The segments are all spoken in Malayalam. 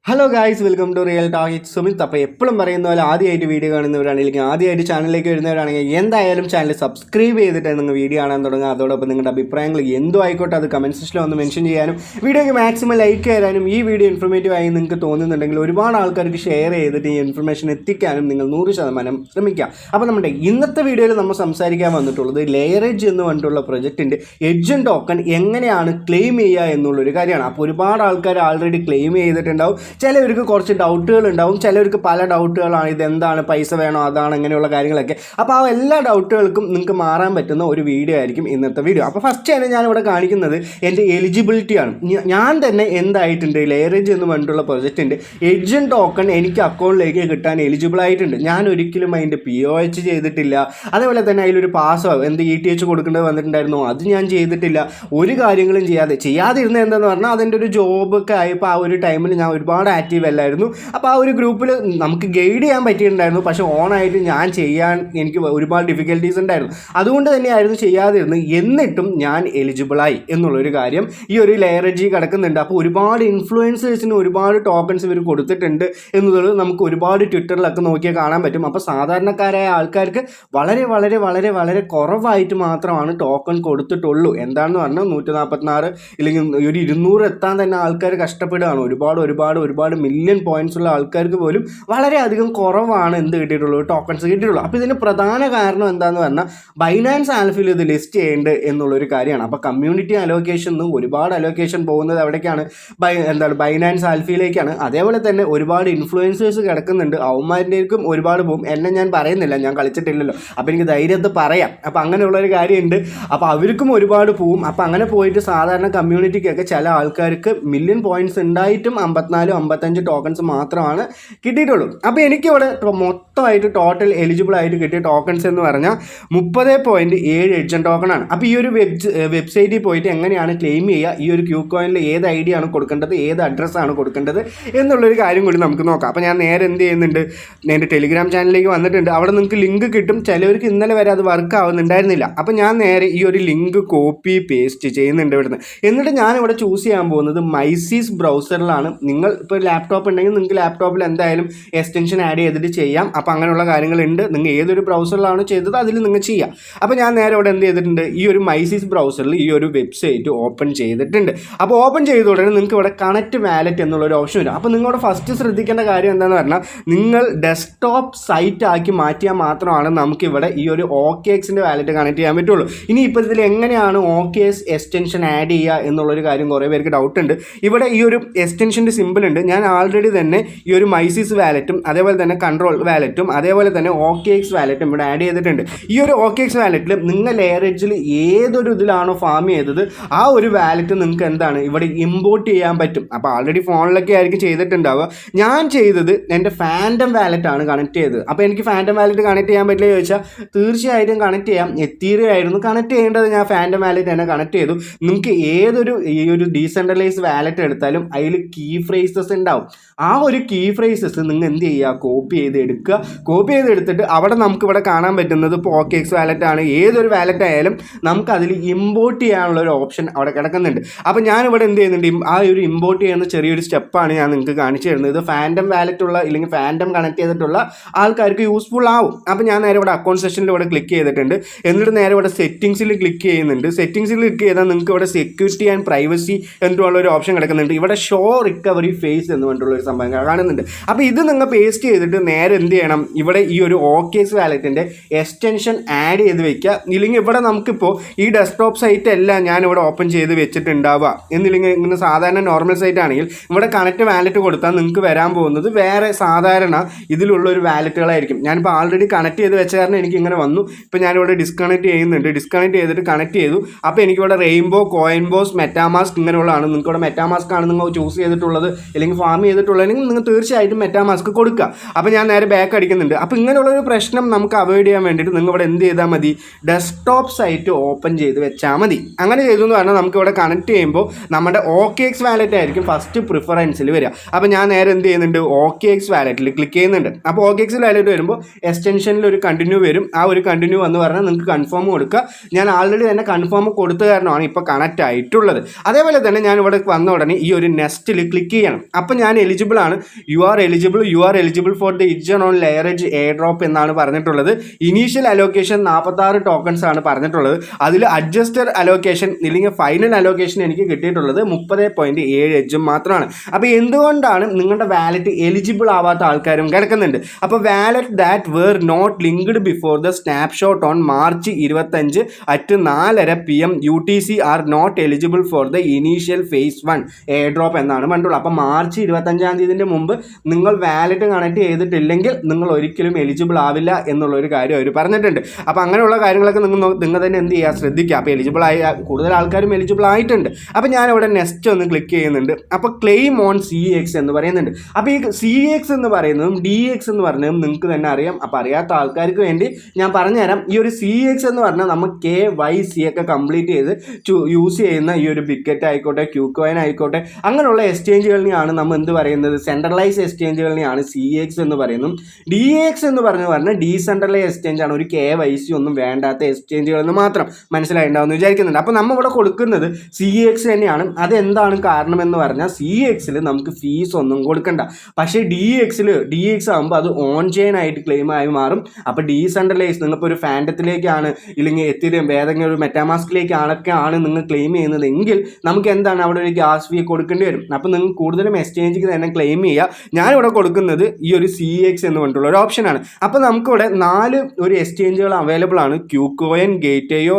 Hello guys, welcome to real talk. It's Sumit. അപ്പോൾ എപ്പോഴും പറയുന്ന പോലെ ആദ്യമായിട്ട് വീഡിയോ കാണുന്നവരാണെങ്കിൽ ആദ്യമായിട്ട് ചാനലിലേക്ക് വരുന്നവരാണെങ്കിൽ എന്തായാലും ചാനൽ സബ്സ്ക്രൈബ് ചെയ്തിട്ട് നിങ്ങൾ വീഡിയോ കാണാൻ തുടങ്ങുക. അതോടൊപ്പം നിങ്ങളുടെ അഭിപ്രായങ്ങൾ എന്തോ ആയിക്കോട്ടെ അത് കമൻറ്റ് സെക്ഷനിൽ ഒന്ന് മെൻഷൻ ചെയ്യാനും വീഡിയോയ്ക്ക് മാക്സിമം ലൈക്ക് തരാനും ഈ വീഡിയോ ഇൻഫോർമേറ്റീവ് ആയി നിങ്ങൾക്ക് തോന്നുന്നുണ്ടെങ്കിൽ ഒരുപാട് ആൾക്കാർക്ക് ഷെയർ ചെയ്തിട്ട് ഈ ഇൻഫർമേഷൻ എത്തിക്കാനും നിങ്ങൾ 100% ശ്രമിക്കുക. അപ്പോൾ നമ്മുടെ ഇന്നത്തെ വീഡിയോയിൽ നമ്മൾ സംസാരിക്കാൻ വന്നിട്ടുള്ളത് ലെയറേജ് എന്ന് പറഞ്ഞിട്ടുള്ള പ്രൊജക്റ്റിൻ്റെ എഡ്ജൻ ടോക്കൺ എങ്ങനെയാണ് ക്ലെയിം ചെയ്യുക എന്നുള്ളൊരു കാര്യമാണ്. അപ്പോൾ ഒരുപാട് ആൾക്കാർ ആൾറെഡി ക്ലെയിം ചെയ്തിട്ടുണ്ടാവും. ചിലവർക്ക് കുറച്ച് ഡൗട്ടുകൾ ഉണ്ടാവും, ചിലവർക്ക് പല ഡൗട്ടുകളാണ്. ഇതെന്താണ്, പൈസ വേണോ, അതാണ്, ഇങ്ങനെയുള്ള കാര്യങ്ങളൊക്കെ. അപ്പോൾ ആ എല്ലാ ഡൗട്ടുകൾക്കും നിങ്ങൾക്ക് മാറാൻ പറ്റുന്ന ഒരു വീഡിയോ ആയിരിക്കും ഇന്നത്തെ വീഡിയോ. അപ്പോൾ ഫസ്റ്റ് തന്നെ ഞാനിവിടെ കാണിക്കുന്നത് എൻ്റെ എലിജിബിലിറ്റിയാണ്. ഞാൻ തന്നെ എന്തായിട്ടുണ്ട്, ലെയറേജ് എന്ന് പറഞ്ഞിട്ടുള്ള പ്രൊജക്റ്റിൻ്റെ എഡ്ജൻ ടോക്കൺ എനിക്ക് അക്കൗണ്ടിലേക്ക് കിട്ടാൻ എലിജിബിൾ ആയിട്ടുണ്ട്. ഞാൻ ഒരിക്കലും അതിൻ്റെ POH ചെയ്തിട്ടില്ല. അതേപോലെ തന്നെ അതിലൊരു പാസ്സോ ETH കൊടുക്കേണ്ടത് വന്നിട്ടുണ്ടായിരുന്നു, അത് ഞാൻ ചെയ്തിട്ടില്ല. ഒരു കാര്യങ്ങളും ചെയ്യാതിരുന്നത് എന്താണെന്ന് പറഞ്ഞാൽ അതിൻ്റെ ഒരു ജോബൊക്കെ ആയപ്പോൾ ആ ഒരു ടൈമിൽ ഞാൻ ഒരുപാട് ആക്റ്റീവ് അല്ലായിരുന്നു. അപ്പോൾ ആ ഒരു ഗ്രൂപ്പിൽ നമുക്ക് ഗൈഡ് ചെയ്യാൻ പറ്റിയിട്ടുണ്ടായിരുന്നു, പക്ഷേ ഓണായിട്ട് ഞാൻ ചെയ്യാൻ എനിക്ക് ഒരുപാട് ഡിഫിക്കൽട്ടീസ് ഉണ്ടായിരുന്നു. അതുകൊണ്ട് തന്നെയായിരുന്നു ചെയ്യാതിരുന്നത്. എന്നിട്ടും ഞാൻ എലിജിബിളായി എന്നുള്ളൊരു കാര്യം ഈ ഒരു ലെയറേജിൽ കിടക്കുന്നുണ്ട്. അപ്പോൾ ഒരുപാട് ഇൻഫ്ലുവൻസേഴ്സിന് ഒരുപാട് ടോക്കൺസ് ഇവർ കൊടുത്തിട്ടുണ്ട് എന്നുള്ളത് നമുക്ക് ഒരുപാട് ട്വിറ്ററിലൊക്കെ നോക്കിയാൽ കാണാൻ പറ്റും. അപ്പോൾ സാധാരണക്കാരായ ആൾക്കാർക്ക് വളരെ വളരെ വളരെ വളരെ കുറവായിട്ട് മാത്രമാണ് ടോക്കൺ കൊടുത്തിട്ടുള്ളൂ. എന്താണെന്ന് പറഞ്ഞാൽ 146 ഇല്ലെങ്കിൽ ഒരു 200 എത്താൻ തന്നെ ആൾക്കാർ കഷ്ടപ്പെടുകയാണ്. ഒരുപാട് മില്യൺ പോയിന്റ്സ് ഉള്ള ആൾക്കാർക്ക് പോലും വളരെയധികം കുറവാണ് കിട്ടിയിട്ടുള്ളൂ, ടോക്കൺസ് കിട്ടിയിട്ടുള്ളൂ. അപ്പോൾ ഇതിന് പ്രധാന കാരണം എന്താണെന്ന് പറഞ്ഞാൽ ബൈനാൻസ് ആൽഫയിൽ ഇത് ലിസ്റ്റ് ചെയ്യേണ്ടത് എന്നുള്ളൊരു കാര്യമാണ്. അപ്പോൾ കമ്മ്യൂണിറ്റി അലോക്കേഷൻ ഒരുപാട് അലോക്കേഷൻ പോകുന്നത് എവിടേക്കാണ്, ബൈനാൻസ് ആൽഫയിലേക്കാണ്. അതേപോലെ തന്നെ ഒരുപാട് ഇൻഫ്ലുവൻസേഴ്സ് കിടക്കുന്നുണ്ട്, അവന്മാരിലേക്കും ഒരുപാട് പോകും. എന്നെ ഞാൻ പറയുന്നില്ല, ഞാൻ കളിച്ചിട്ടില്ലല്ലോ, അപ്പോൾ എനിക്ക് ധൈര്യത്തിൽ പറയാം. അപ്പോൾ അങ്ങനെയുള്ളൊരു കാര്യമുണ്ട്. അപ്പോൾ അവർക്കും ഒരുപാട് പോവും. അപ്പോൾ അങ്ങനെ പോയിട്ട് സാധാരണ കമ്മ്യൂണിറ്റിക്കൊക്കെ ചില ആൾക്കാർക്ക് മില്യൺ പോയിന്റ്സ് ഉണ്ടായിട്ടും 54-55 ടോക്കൺസ് മാത്രമാണ് കിട്ടിയിട്ടുള്ളൂ. അപ്പോൾ എനിക്കിവിടെ മൊത്തമായിട്ട് ടോട്ടൽ എലിജിബിൾ ആയിട്ട് കിട്ടിയ ടോക്കൺസ് എന്ന് പറഞ്ഞാൽ 30.7 എഡ്ജൻ ടോക്കണാണ്. അപ്പോൾ ഈ ഒരു വെബ്സൈറ്റിൽ പോയിട്ട് എങ്ങനെയാണ് ക്ലെയിം ചെയ്യുക, ഈ ഒരു ക്യൂ കോയിനിൽ ഏത് ID ആണ് കൊടുക്കേണ്ടത്, ഏത് അഡ്രസ്സാണ് കൊടുക്കേണ്ടത് എന്നുള്ളൊരു കാര്യം കൂടി നമുക്ക് നോക്കാം. അപ്പോൾ ഞാൻ നേരെ എന്ത് ചെയ്യുന്നുണ്ട്, എൻ്റെ ടെലിഗ്രാം ചാനലിലേക്ക് വന്നിട്ടുണ്ട്. അവിടെ നിങ്ങൾക്ക് ലിങ്ക് കിട്ടും. ചിലവർക്ക് ഇന്നലെ വരെ അത് വർക്ക് ആവുന്നുണ്ടായിരുന്നില്ല. അപ്പോൾ ഞാൻ നേരെ ഈ ഒരു ലിങ്ക് കോപ്പി പേസ്റ്റ് ചെയ്യുന്നുണ്ട് ഇവിടുന്ന്. എന്നിട്ട് ഞാനിവിടെ ചൂസ് ചെയ്യാൻ പോകുന്നത് മൈസീസ് ബ്രൗസറിലാണ്. നിങ്ങൾ ഇപ്പോൾ ലാപ്ടോപ്പ് ഉണ്ടെങ്കിൽ നിങ്ങൾക്ക് ലാപ്ടോപ്പിൽ എന്തായാലും എക്സ്റ്റൻഷൻ ആഡ് ചെയ്തിട്ട് ചെയ്യാം. അപ്പോൾ അങ്ങനെയുള്ള കാര്യങ്ങളുണ്ട്. നിങ്ങൾ ഏതൊരു ബ്രൗസറിലാണോ ചെയ്തത് അതിൽ നിങ്ങൾ ചെയ്യാം. അപ്പോൾ ഞാൻ നേരെ ഇവിടെ എന്ത് ചെയ്തിട്ടുണ്ട്, ഈ ഒരു മൈസീസ് ബ്രൗസറിൽ ഈ ഒരു വെബ്സൈറ്റ് ഓപ്പൺ ചെയ്തിട്ടുണ്ട്. അപ്പോൾ ഓപ്പൺ ചെയ്ത ഉടനെ നിങ്ങൾക്ക് ഇവിടെ കണക്റ്റ് വാലറ്റ് എന്നുള്ളൊരു ഓപ്ഷൻ വരും. അപ്പോൾ നിങ്ങളുടെ ഫസ്റ്റ് ശ്രദ്ധിക്കേണ്ട കാര്യം എന്താണെന്ന് പറഞ്ഞാൽ നിങ്ങൾ ഡെസ്ക്ടോപ്പ് സൈറ്റ് ആക്കി മാറ്റിയാൽ മാത്രമാണ് നമുക്കിവിടെ ഈ ഒരു OKXൻ്റെ വാലറ്റ് കണക്ട് ചെയ്യാൻ പറ്റുള്ളൂ. ഇനി ഇപ്പോൾ ഇതിൽ എങ്ങനെയാണ് OKX എക്സ്റ്റൻഷൻ ആഡ് ചെയ്യുക എന്നുള്ളൊരു കാര്യം കുറേ പേർക്ക് ഡൗട്ട് ഉണ്ട്. ഇവിടെ ഈ ഒരു എക്സ്റ്റൻഷൻ്റെ സിമ്പിൾ ഉണ്ട്. ഞാൻ ആൾറെഡി തന്നെ ഈ ഒരു മൈസീസ് വാലറ്റും അതേപോലെ തന്നെ കൺട്രോൾ വാലറ്റും അതേപോലെ തന്നെ OKX വാലറ്റും ഇവിടെ ആഡ് ചെയ്തിട്ടുണ്ട്. ഈ ഒരു OKX വാലറ്റിൽ നിങ്ങൾ ലെയറേജിൽ ഏതൊരു ഇതിലാണോ ഫാം ചെയ്തത് ആ ഒരു വാലറ്റ് നിങ്ങൾക്ക് എന്താണ് ഇവിടെ ഇമ്പോർട്ട് ചെയ്യാൻ പറ്റും. അപ്പോൾ ആൾറെഡി ഫോണിലൊക്കെ ആയിരിക്കും ചെയ്തിട്ടുണ്ടാവുക. ഞാൻ ചെയ്തത് എൻ്റെ ഫാൻറ്റം വാലറ്റാണ് കണക്ട് ചെയ്തത്. അപ്പോൾ എനിക്ക് ഫാൻറ്റം വാലറ്റ് കണക്ട് ചെയ്യാൻ പറ്റില്ല ചോദിച്ചാൽ തീർച്ചയായിട്ടും കണക്ട് ചെയ്യാം. എത്തീരിയം ആയിരുന്നു കണക്ട് ചെയ്യേണ്ടത്, ഞാൻ ഫാൻറ്റം വാലറ്റ് തന്നെ കണക്ട് ചെയ്തു. നിങ്ങൾക്ക് ഏതൊരു ഈ ഒരു ഡീസെൻട്രലൈസ്ഡ് വാലറ്റ് എടുത്താലും അതിൽ കീ ഫ്രേസസ് ഉണ്ടാവും. ആ ഒരു കീ ഫ്രേസസ് നിങ്ങൾ എന്ത് ചെയ്യുക, കോപ്പി ചെയ്തെടുത്തിട്ട് അവിടെ നമുക്കിവിടെ കാണാൻ പറ്റുന്നത് ഇപ്പോൾ OKX വാലറ്റ് ആണ്. ഏതൊരു വാലറ്റ് ആയാലും നമുക്ക് അതിൽ ഇമ്പോർട്ട് ചെയ്യാനുള്ള ഒരു ഓപ്ഷൻ അവിടെ കിടക്കുന്നുണ്ട്. അപ്പോൾ ഞാനിവിടെ എന്ത് ചെയ്യുന്നുണ്ട്, ആ ഒരു ഇമ്പോർട്ട് ചെയ്യുന്ന ചെറിയൊരു സ്റ്റെപ്പാണ് ഞാൻ നിങ്ങൾക്ക് കാണിച്ചു തരുന്നത്. ഇത് ഫാൻറ്റം വാലറ്റുള്ള ഇല്ലെങ്കിൽ ഫാൻറ്റം കണക്ട് ചെയ്തിട്ടുള്ള ആൾക്കാർക്ക് യൂസ്ഫുൾ ആവും. അപ്പോൾ ഞാൻ നേരെ ഇവിടെ അക്കൗണ്ട് സെക്ഷനിൽ ഇവിടെ ക്ലിക്ക് ചെയ്തിട്ടുണ്ട്. എന്നിട്ട് നേരെ ഇവിടെ സെറ്റിംഗ്സിൽ ക്ലിക്ക് ചെയ്യുന്നുണ്ട്. സെറ്റിംഗ്സിൽ ക്ലിക്ക് ചെയ്താൽ നിങ്ങൾക്ക് ഇവിടെ സെക്യൂരിറ്റി ആൻഡ് പ്രൈവസി എന്നുള്ള ഒരു ഓപ്ഷൻ കിടക്കുന്നുണ്ട്. ഇവിടെ ഷോ റിക്കവറി ഫേസ് എന്ന് പറഞ്ഞിട്ടുള്ള ഒരു സംഭവം കാണുന്നുണ്ട്. അപ്പോൾ ഇത് നിങ്ങൾ പേസ്റ്റ് ചെയ്തിട്ട് നേരെ എന്ത് ചെയ്യണം, ഇവിടെ ഈ ഒരു OKX വാലറ്റിൻ്റെ എക്സ്റ്റൻഷൻ ആഡ് ചെയ്ത് വെക്കുക. ഇല്ലെങ്കിൽ ഇവിടെ നമുക്കിപ്പോൾ ഈ ഡെസ്ക്ടോപ്പ് സൈറ്റ് എല്ലാം ഞാനിവിടെ ഓപ്പൺ ചെയ്ത് വെച്ചിട്ടുണ്ടാവുക എന്നില്ലെങ്കിൽ ഇങ്ങനെ സാധാരണ നോർമൽ സൈറ്റ് ആണെങ്കിൽ ഇവിടെ കണക്റ്റ് വാലറ്റ് കൊടുത്താൽ നിങ്ങൾക്ക് വരാൻ പോകുന്നത് വേറെ സാധാരണ ഇതിലുള്ള ഒരു വാലറ്റുകളായിരിക്കും. ഞാനിപ്പോൾ ആൾറെഡി കണക്ട് ചെയ്ത് വെച്ച കാരണം എനിക്ക് ഇങ്ങനെ വന്നു. ഇപ്പോൾ ഞാനിവിടെ ഡിസ്കണക്ട് ചെയ്യുന്നുണ്ട്. ഡിസ്കണക്ട് ചെയ്തിട്ട് കണക്ട് ചെയ്തു. അപ്പോൾ എനിക്കിവിടെ റെയിൻബോ, കോയിൻബോസ്, മെറ്റാമാസ്ക് ഇങ്ങനെയുള്ളതാണ്. നിങ്ങൾക്ക് ഇവിടെ മെറ്റാമാസ്ക് ആണ് നിങ്ങൾ ചൂസ് ചെയ്തിട്ടുള്ളത് അല്ലെങ്കിൽ ഫാം ചെയ്തിട്ടുള്ളതെങ്കിൽ നിങ്ങൾ തീർച്ചയായിട്ടും മെറ്റാമാസ്ക് കൊടുക്കുക. അപ്പോൾ ഞാൻ നേരെ ബാക്ക് അടിക്കുന്നുണ്ട്. അപ്പോൾ ഇങ്ങനെയുള്ളൊരു പ്രശ്നം നമുക്ക് അവോയ്ഡ് ചെയ്യാൻ വേണ്ടിയിട്ട് നിങ്ങൾ ഇവിടെ എന്ത് ചെയ്താൽ മതി, ഡെസ്ക്ടോപ്പ് സൈറ്റ് ഓപ്പൺ ചെയ്ത് വെച്ചാൽ മതി. അങ്ങനെ ചെയ്തു എന്ന് പറഞ്ഞാൽ നമുക്ക് ഇവിടെ കണക്ട് ചെയ്യുമ്പോൾ നമ്മുടെ OKX വാലറ്റ് ആയിരിക്കും ഫസ്റ്റ് പ്രിഫറൻസിൽ വരിക. അപ്പോൾ ഞാൻ നേരെ എന്ത് ചെയ്യുന്നുണ്ട്, OKX വാലറ്റിൽ ക്ലിക്ക് ചെയ്യുന്നുണ്ട്. അപ്പോൾ OKX വാലറ്റ് വരുമ്പോൾ എക്സ്റ്റൻഷനിൽ ഒരു കണ്ടിന്യൂ വരും. ആ ഒരു കണ്ടിന്യൂ എന്ന് പറഞ്ഞാൽ നിങ്ങൾക്ക് കൺഫേം കൊടുക്കുക. ഞാൻ ആൾറെഡി തന്നെ കൺഫേം കൊടുത്ത കാരണമാണ് ഇപ്പോൾ കണക്റ്റ് ആയിട്ടുള്ളത്. അതേപോലെ തന്നെ ഞാൻ ഇവിടെ വന്ന ഉടനെ ഈ ഒരു നെസ്റ്റിൽ ക്ലിക്ക് ചെയ്യണം. അപ്പോൾ ഞാൻ എലിജിബിൾ ആണ്, you are eligible for the ഇഡ്ജൺ ഓൺ ലെയറേജ് എയർ ഡ്രോപ്പ് എന്നാണ് പറഞ്ഞിട്ടുള്ളത്. ഇനീഷ്യൽ അലോക്കേഷൻ 46 ടോക്കൺസ് ആണ് പറഞ്ഞിട്ടുള്ളത്. അതിൽ അഡ്ജസ്റ്റർ അലോക്കേഷൻ ഇല്ലെങ്കിൽ ഫൈനൽ അലോക്കേഷൻ എനിക്ക് കിട്ടിയിട്ടുള്ളത് 30.7 മാത്രമാണ്. അപ്പോൾ എന്തുകൊണ്ടാണ് നിങ്ങളുടെ വാലറ്റ് എലിജിബിൾ ആവാത്ത ആൾക്കാരും കിടക്കുന്നുണ്ട്. അപ്പോൾ wallet that were not linked before the snapshot on March 25 at 4:30 PM UTC are not eligible for the initial phase 1 airdrop എന്നാണ് പറഞ്ഞിട്ടുള്ളത്. അപ്പോൾ മാർച്ച് 25 മുമ്പ് നിങ്ങൾ വാലറ്റ് കണക്ട് ചെയ്തിട്ടില്ലെങ്കിൽ നിങ്ങൾ ഒരിക്കലും എലിജിബിൾ ആവില്ല എന്നുള്ളൊരു കാര്യം അവർ പറഞ്ഞിട്ടുണ്ട്. അപ്പോൾ അങ്ങനെയുള്ള കാര്യങ്ങളൊക്കെ നിങ്ങൾ തന്നെ എന്ത് ചെയ്യുക, ശ്രദ്ധിക്കുക. അപ്പോൾ എലിജിബിൾ ആയ കൂടുതൽ ആൾക്കാരും എലിജിബിൾ ആയിട്ടുണ്ട്. അപ്പോൾ ഞാനിവിടെ നെക്സ്റ്റ് ഒന്ന് ക്ലിക്ക് ചെയ്യുന്നുണ്ട്. അപ്പോൾ ക്ലെയിം ഓൺ CX എന്ന് പറയുന്നുണ്ട്. അപ്പോൾ ഈ CX എന്ന് പറയുന്നതും DX എന്ന് പറയുന്നതും നിങ്ങൾക്ക് തന്നെ അറിയാം. അപ്പോൾ അറിയാത്ത ആൾക്കാർക്ക് വേണ്ടി ഞാൻ പറഞ്ഞുതരാം. ഈ ഒരു CX എന്ന് പറഞ്ഞാൽ നമ്മൾ KYC ഒക്കെ കംപ്ലീറ്റ് ചെയ്ത് യൂസ് ചെയ്യുന്ന ഈ ഒരു ബിക്കറ്റ് ആയിക്കോട്ടെ, ക്യൂകോയിൻ ആയിക്കോട്ടെ, അങ്ങനെയുള്ള എക്സ്ചേഞ്ചുകളിനെയാണ് നമ്മൾ എന്ത് പറയുന്നത്, സെൻട്രലൈസ് എക്സ്ചേഞ്ചുകളിനെയാണ് CX എന്ന് പറയുന്നത്. DX എന്ന് പറഞ്ഞാൽ ഡീസെൻട്രലൈസ് എക്സ്ചേഞ്ച് ആണ്, ഒരു KYC ഒന്നും വേണ്ടാത്ത എക്സ്ചേഞ്ചുകൾ എന്ന് മാത്രം മനസ്സിലായിട്ടുണ്ടാവും എന്ന് വിചാരിക്കുന്നുണ്ട്. അപ്പോൾ നമ്മൾ ഇവിടെ കൊടുക്കുന്നത് CX തന്നെയാണ്. അതെന്താണ് കാരണം എന്ന് പറഞ്ഞാൽ CX-ൽ നമുക്ക് ഫീസ് ഒന്നും കൊടുക്കണ്ട. പക്ഷേ DX ആകുമ്പോൾ അത് ഓൺ ചെയിൻ ആയിട്ട് ക്ലെയിം ആയി മാറും. അപ്പോൾ ഡീസെൻട്രലൈസ് നിങ്ങളിപ്പോൾ ഒരു ഫാൻഡത്തിലേക്കാണ് ഇല്ലെങ്കിൽ എത്തിരിയും ഏതെങ്കിലും ഒരു മെറ്റാമാസ്കിലേക്കാണൊക്കെയാണ് നിങ്ങൾ ക്ലെയിം ചെയ്യുന്നത് എങ്കിൽ നമുക്ക് എന്താണ് അവിടെ ഒരു ഗ്യാസ് ഫീ കൊടുക്കേണ്ടി വരും. അപ്പോൾ നിങ്ങൾ കൂടുതലും എക്സ്ചേഞ്ചിക്ക് തന്നെ ക്ലെയിം ചെയ്യുക. ഞാനിവിടെ കൊടുക്കുന്നത് ഈ ഒരു CX എന്ന് പറഞ്ഞിട്ടുള്ള ഒരു ഓപ്ഷനാണ്. അപ്പോൾ നമുക്കിവിടെ 4 ഒരു എക്സ്ചേഞ്ചുകൾ അവൈലബിൾ ആണ്. ക്യൂകോയിൻ, ഗേറ്റ്വേയോ,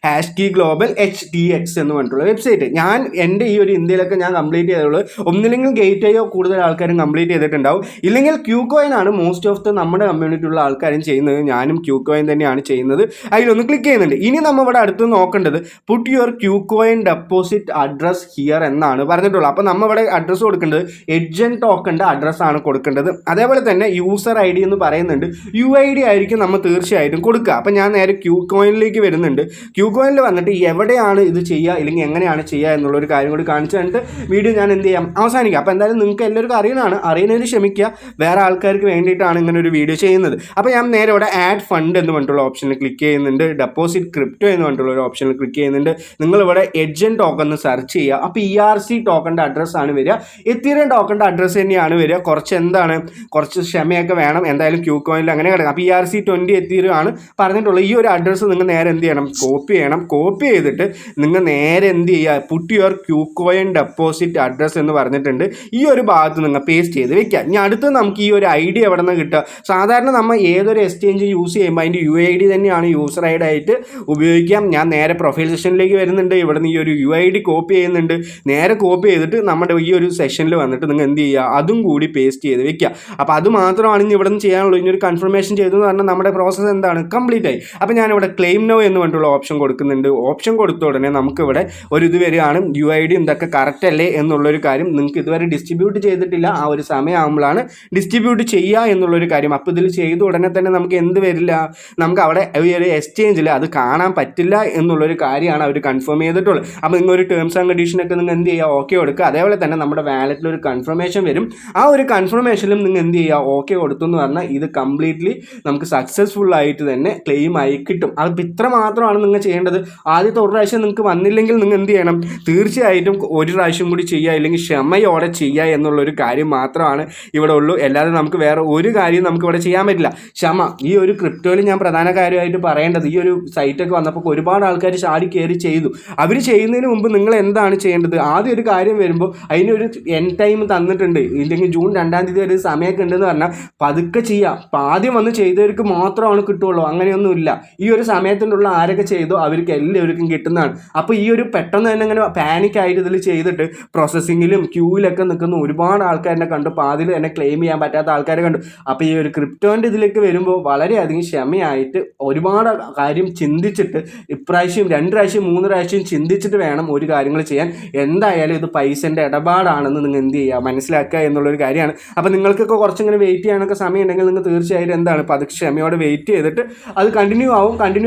ഹാഷ്കീ ഗ്ലോബൽ, HTX എന്ന് പറഞ്ഞിട്ടുള്ള വെബ്സൈറ്റ്. ഞാൻ എൻ്റെ ഈ ഒരു ഇന്ത്യയിലൊക്കെ ഞാൻ കംപ്ലീറ്റ് ചെയ്തുള്ളത് ഒന്നില്ലെങ്കിൽ ഗേറ്റ്വേയോ കൂടുതൽ ആൾക്കാരും കംപ്ലീറ്റ് ചെയ്തിട്ടുണ്ടാവും, ഇല്ലെങ്കിൽ ക്യൂകോയിൻ ആണ് മോസ്റ്റ് ഓഫ് ദ നമ്മുടെ കമ്മ്യൂണിറ്റിയുള്ള ആൾക്കാരും ചെയ്യുന്നത്. ഞാനും ക്യൂകോയിൻ തന്നെയാണ് ചെയ്യുന്നത്. അതിലൊന്ന് ക്ലിക്ക് ചെയ്യുന്നുണ്ട്. ഇനി നമ്മൾ ഇവിടെ അടുത്ത് നോക്കേണ്ടത് put your Qcoin deposit address here എന്നാണ് പറഞ്ഞിട്ടുള്ളത്. അപ്പോൾ നമ്മൾ ഇവിടെ അഡ്രസ്സ് കൊടുക്കേണ്ടത് എഡ്ജൻ ടോക്കണിൻ്റെ അഡ്രസ്സാണ് കൊടുക്കേണ്ടത്. അതേപോലെ തന്നെ യൂസർ ID എന്ന് പറയുന്നുണ്ട്, UID ആയിരിക്കും നമ്മൾ തീർച്ചയായിട്ടും കൊടുക്കുക. അപ്പോൾ ഞാൻ നേരെ ക്യൂകോയിനിലേക്ക് വരുന്നുണ്ട്. ക്യൂകോയിനിൽ വന്നിട്ട് എവിടെയാണ് ഇത് ചെയ്യുക ഇല്ലെങ്കിൽ എങ്ങനെയാണ് ചെയ്യുക എന്നുള്ളൊരു കാര്യം കൂടി കാണിച്ചു തന്നിട്ട് വീഡിയോ ഞാൻ എന്ത് ചെയ്യാം അവസാനിക്കാം. അപ്പോൾ എന്തായാലും നിങ്ങൾക്ക് എല്ലാവർക്കും അറിയുന്നതിന് ക്ഷമിക്കുക, വേറെ ആൾക്കാർക്ക് വേണ്ടിയിട്ടാണ് ഇങ്ങനെ ഒരു വീഡിയോ ചെയ്യുന്നത്. അപ്പോൾ ഞാൻ നേരെ ഇവിടെ ആഡ് ഫണ്ട് എന്ന് പറഞ്ഞിട്ടുള്ള ഓപ്ഷനിൽ ക്ലിക്ക് ചെയ്യുന്നുണ്ട്. ഡെപ്പോസിറ്റ് ക്രിപ്റ്റോ എന്ന് പറഞ്ഞിട്ടുള്ള ഒരു ഓപ്ഷനിൽ ക്ലിക്ക് ചെയ്യുന്നുണ്ട്. നിങ്ങളിവിടെ എഡ്ജൻ ടോക്കൺ എന്ന് സെർച്ച് ചെയ്യുക. അപ്പോൾ ERC ടോക്കണിൻ്റെ അഡ്രസ്സാണ് വരിക, എത്തീരിയം ടോക്കണിൻ്റെ അഡ്രസ്സ് തന്നെയാണ് വരിക. കുറച്ച് ക്ഷമയൊക്കെ വേണം. എന്തായാലും ക്യൂകോയിനിൽ അങ്ങനെ കിടക്കും. അപ്പോൾ ERC20 എത്തീരിയം ആണ് പറഞ്ഞിട്ടുള്ളത്. ഈ ഒരു അഡ്രസ്സ് നിങ്ങൾ നേരെ എന്ത് ചെയ്യണം, കോപ്പി ചെയ്യണം. കോപ്പി ചെയ്തിട്ട് നിങ്ങൾ നേരെ എന്ത് ചെയ്യുക, puttu your Qcoin deposit address എന്ന് പറഞ്ഞിട്ടുണ്ട്. ഈ ഒരു ഭാഗത്ത് നിങ്ങൾ പേസ്റ്റ് ചെയ്ത് വെക്കുക. ഇനി അടുത്ത് നമുക്ക് ഈ ഒരു ID എവിടെ നിന്ന് കിട്ടുക, സാധാരണ നമ്മൾ ഏതൊരു എക്സ്ചേഞ്ച് യൂസ് ചെയ്യുമ്പോൾ അതിൻ്റെ UID തന്നെയാണ് യൂസർ ID ആയിട്ട് ഉപയോഗിക്കാം. ഞാൻ നേരെ പ്രൊഫൈൽ സെഷനിലേക്ക് വരുന്നുണ്ട്. ഇവിടെ നിന്ന് ഈ ഒരു UID കോപ്പി ചെയ്യുന്നുണ്ട്. നേരെ കോപ്പി ചെയ്തിട്ട് നമ്മുടെ ഈ ഒരു സെഷനിൽ വന്നിട്ട് നിങ്ങൾ എന്ത് ചെയ്യുക, അതും കൂടി പേസ്റ്റ് ചെയ്ത് വെക്കുക. അപ്പോൾ അത് മാത്രമാണ് ഇനി ഇവിടെ നിന്ന് ചെയ്യാനുള്ളൂ. ഇനി ഒരു കൺഫർമേഷൻ ചെയ്തെന്ന് പറഞ്ഞാൽ നമ്മുടെ പ്രോസസ്സ് എന്താണ്, കംപ്ലീറ്റ് ആയി. അപ്പോൾ ഞാനിവിടെ ക്ലെയിം നോ എന്ന് പറഞ്ഞിട്ടുള്ള ഓപ്ഷൻ കൊടുക്കുന്നുണ്ട്. ഓപ്ഷൻ കൊടുത്ത ഉടനെ നമുക്കിവിടെ ഒരു ഇത് വരികയാണ്, UID ഇതൊക്കെ കറക്റ്റ് അല്ലേ എന്നുള്ളൊരു കാര്യം. നിങ്ങൾക്ക് ഇതുവരെ ഡിസ്ട്രിബ്യൂട്ട് ചെയ്തിട്ടില്ല, ആ ഒരു സമയമാകുമ്പോഴാണ് ഡിസ്ട്രിബ്യൂട്ട് ചെയ്യുക എന്നുള്ളൊരു കാര്യം. അപ്പോൾ ഇതിൽ ചെയ്ത ഉടനെ തന്നെ നമുക്ക് എന്ത് വരില്ല, നമുക്ക് അവിടെ ഈ ഒരു എക്സ്ചേഞ്ചിൽ അത് കാണാൻ പറ്റില്ല എന്നുള്ളൊരു കാര്യമാണ് അവർ കൺഫേം ചെയ്തിട്ടുള്ളത്. അപ്പോൾ നിങ്ങളൊരു ടേംസ് ആൻഡ് കണ്ടീഷനൊക്കെ നിങ്ങൾ എന്ത് ചെയ്യുക, ഓക്കെ കൊടുക്കുക. അതേപോലെ തന്നെ നമ്മുടെ വാലറ്റിൽ ഒരു കൺഫർമേഷൻ വരും. ആ ഒരു കൺഫർമേഷനിലും നിങ്ങൾ എന്ത് ചെയ്യുക, ഓക്കെ കൊടുത്തു എന്ന് പറഞ്ഞാൽ ഇത് കംപ്ലീറ്റ്ലി നമുക്ക് സക്സസ്ഫുൾ ആയിട്ട് തന്നെ ക്ലെയിം ആയി കിട്ടും. അത് ഇത്ര മാത്രമാണ് നിങ്ങൾ ചെയ്യേണ്ടത്. ആദ്യത്തെ ഒരു പ്രാവശ്യം നിങ്ങൾക്ക് വന്നില്ലെങ്കിൽ നിങ്ങൾ എന്ത് ചെയ്യണം, തീർച്ചയായിട്ടും ഒരു പ്രാവശ്യം കൂടി ചെയ്യുക, ഇല്ലെങ്കിൽ ക്ഷമയോടെ ചെയ്യുക എന്നുള്ളൊരു കാര്യം മാത്രമാണ് ഇവിടെ ഉള്ളൂ. അല്ലാതെ നമുക്ക് വേറെ ഒരു കാര്യം നമുക്ക് ഇവിടെ ചെയ്യാൻ പറ്റില്ല. ക്ഷമ, ഈ ഒരു ക്രിപ്റ്റോയിൽ ഞാൻ പ്രധാന കാര്യമായിട്ട് പറയേണ്ടത്, ഈ ഒരു സൈറ്റൊക്കെ വന്നപ്പോൾ ഒരുപാട് ആൾക്കാർ ചാടി കയറി ചെയ്തു. അവർ ചെയ്യുന്നതിന് മുമ്പ് നിങ്ങൾ എന്താണ് ചെയ്യേണ്ടത്, ആദ്യം ഒരു കാര്യം വരുമ്പോൾ അതിനൊരു എൻഡ് ടൈം തന്നിട്ടുണ്ട്, ഇല്ലെങ്കിൽ ജൂൺ 2-ാം തീയതി ഒരു സമയമൊക്കെ ഉണ്ടെന്ന് പറഞ്ഞാൽ പതുക്കെ ചെയ്യുക. അപ്പോൾ ആദ്യം വന്ന് ചെയ്തവർക്ക് മാത്രമാണ് കിട്ടുള്ളൂ, അങ്ങനെയൊന്നുമില്ല. ഈ ഒരു സമയത്തിനുള്ള ആരൊക്കെ ചെയ്തോ അവർക്ക് എല്ലാവർക്കും കിട്ടുന്നതാണ്. അപ്പോൾ ഈ ഒരു പെട്ടെന്ന് തന്നെ ഇങ്ങനെ പാനിക്കായിട്ട് ഇതിൽ ചെയ്തിട്ട് പ്രോസസ്സിങ്ങിലും ക്യൂവിലൊക്കെ നിൽക്കുന്ന ഒരുപാട് ആൾക്കാരെ കണ്ടു. പാതിൽ തന്നെ ക്ലെയിം ചെയ്യാൻ പറ്റാത്ത ആൾക്കാരെ കണ്ടു. അപ്പോൾ ഈ ഒരു ക്രിപ്റ്റോൻ്റെ ഇതിലേക്ക് വരുമ്പോൾ വളരെയധികം ക്ഷമയായിട്ട് ഒരുപാട് കാര്യം ചിന്തിച്ചിട്ട് ഇപ്രാവശ്യം 2 പ്രാവശ്യം 3 പ്രാവശ്യം ചിന്തിച്ചിട്ട് വേണം ഒരു കാര്യങ്ങൾ ചെയ്യാൻ. എന്തായാലും ഇത് പൈസൻ്റെ ഇടപാടാണെന്ന് നിങ്ങൾ എന്ത് ചെയ്യുക, മനസ്സിലാക്കുക എന്നുള്ളൊരു കാര്യമാണ്. അപ്പോൾ നിങ്ങൾക്കൊക്കെ കുറച്ചിങ്ങനെ വെയിറ്റ് ചെയ്യാനൊക്കെ സമയം ഉണ്ടെങ്കിൽ നിങ്ങൾ തീർച്ചയായിട്ടും എന്താണ്, പതുക്കെ ക്ഷമയോടെ വെയിറ്റ് ചെയ്തിട്ട് അത് കണ്ടിന്യൂ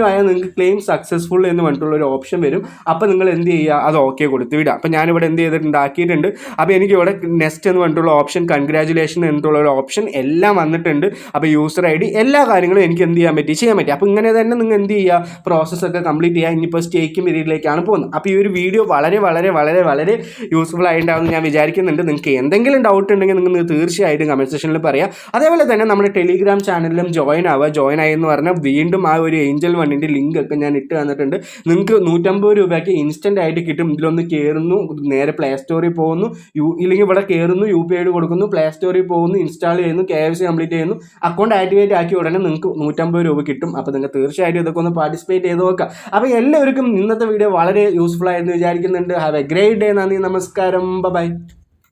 ആയാൽ നിങ്ങൾക്ക് ക്ലെയിം സക്സസ്ഫുൾ എന്ന് പറഞ്ഞിട്ടുള്ളൊരു ഓപ്ഷൻ വരും. അപ്പോൾ നിങ്ങൾ എന്ത് ചെയ്യുക, അത് ഓക്കെ കൊടുത്ത് വിടുക. അപ്പോൾ ഞാനിവിടെ എന്ത് ചെയ്തിട്ടുണ്ടാക്കിയിട്ടുണ്ട്. അപ്പോൾ എനിക്കിവിടെ നെക്സ്റ്റ് എന്ന് പറഞ്ഞിട്ടുള്ള ഓപ്ഷൻ, കൺഗ്രാജുലേഷൻ എന്നിട്ടുള്ള ഒരു ഓപ്ഷൻ എല്ലാം വന്നിട്ടുണ്ട്. അപ്പോൾ യൂസർ ID എല്ലാ കാര്യങ്ങളും എനിക്ക് എന്ത് ചെയ്യാൻ പറ്റി. അപ്പോൾ ഇങ്ങനെ തന്നെ നിങ്ങൾ എന്ത് ചെയ്യുക, പ്രോസസ്സൊക്കെ കംപ്ലീറ്റ് ചെയ്യുക. ഇനിയിപ്പോൾ സ്റ്റേക്കിംഗ് പീരീഡിലേക്കാണ് പോകുന്നത്. അപ്പോൾ ഈ ഒരു വീഡിയോ വളരെ വളരെ വളരെ വളരെ യൂസ്ഫുൾ ആയിട്ടുണ്ടാവുമെന്ന് ഞാൻ വിചാരിക്കുന്നുണ്ട്. നിങ്ങൾക്ക് എന്തെങ്കിലും ഡൗട്ട് ഉണ്ടെങ്കിൽ നിങ്ങൾ തീർച്ചയായിട്ടും കമൻറ്റ് സെക്ഷനിൽ പറയാം. അതേപോലെ തന്നെ നമ്മുടെ ടെലിഗ്രാം ചാനലിലും ജോയിൻ ആവുക. ജോയിൻ ആയി എന്ന് പറഞ്ഞാൽ വീണ്ടും ആ ഒരു ഏഞ്ചൽ വണ്ണിൻ്റെ ലിങ്ക് ഒക്കെ ഞാൻ ഇട്ട് തന്നിട്ടുണ്ട്. നിങ്ങൾക്ക് 150 രൂപയ്ക്ക് ഇൻസ്റ്റൻ്റ് ആയിട്ട് കിട്ടും. ഇതിലൊന്ന് കയറുന്നു, നേരെ പ്ലേ സ്റ്റോറിൽ പോകുന്നു, ഇല്ലെങ്കിൽ ഇവിടെ കയറുന്നു, UPI കൊടുക്കുന്നു, പ്ലേ സ്റ്റോറിൽ പോകുന്നു, ഇൻസ്റ്റാൾ ചെയ്യുന്നു, KYC കംപ്ലീറ്റ് ചെയ്യുന്നു, അക്കൗണ്ട് ആക്ടിവേറ്റ് ആക്കി ഉടനെ നിങ്ങൾക്ക് 150 രൂപ കിട്ടും. അപ്പോൾ നിങ്ങൾക്ക് തീർച്ചയായിട്ടും ഇതൊക്കെ ഒന്ന് പാർട്ടിസിപ്പേറ്റ് ചെയ്ത് നോക്കുക. അപ്പോൾ എല്ലാവർക്കും ഇന്നത്തെ വീഡിയോ വളരെ യൂസ്ഫുൾ ആയെന്ന് വിചാരിക്കുന്നുണ്ട്. Have A great day. നന്ദി, നമസ്കാരം, ബൈ.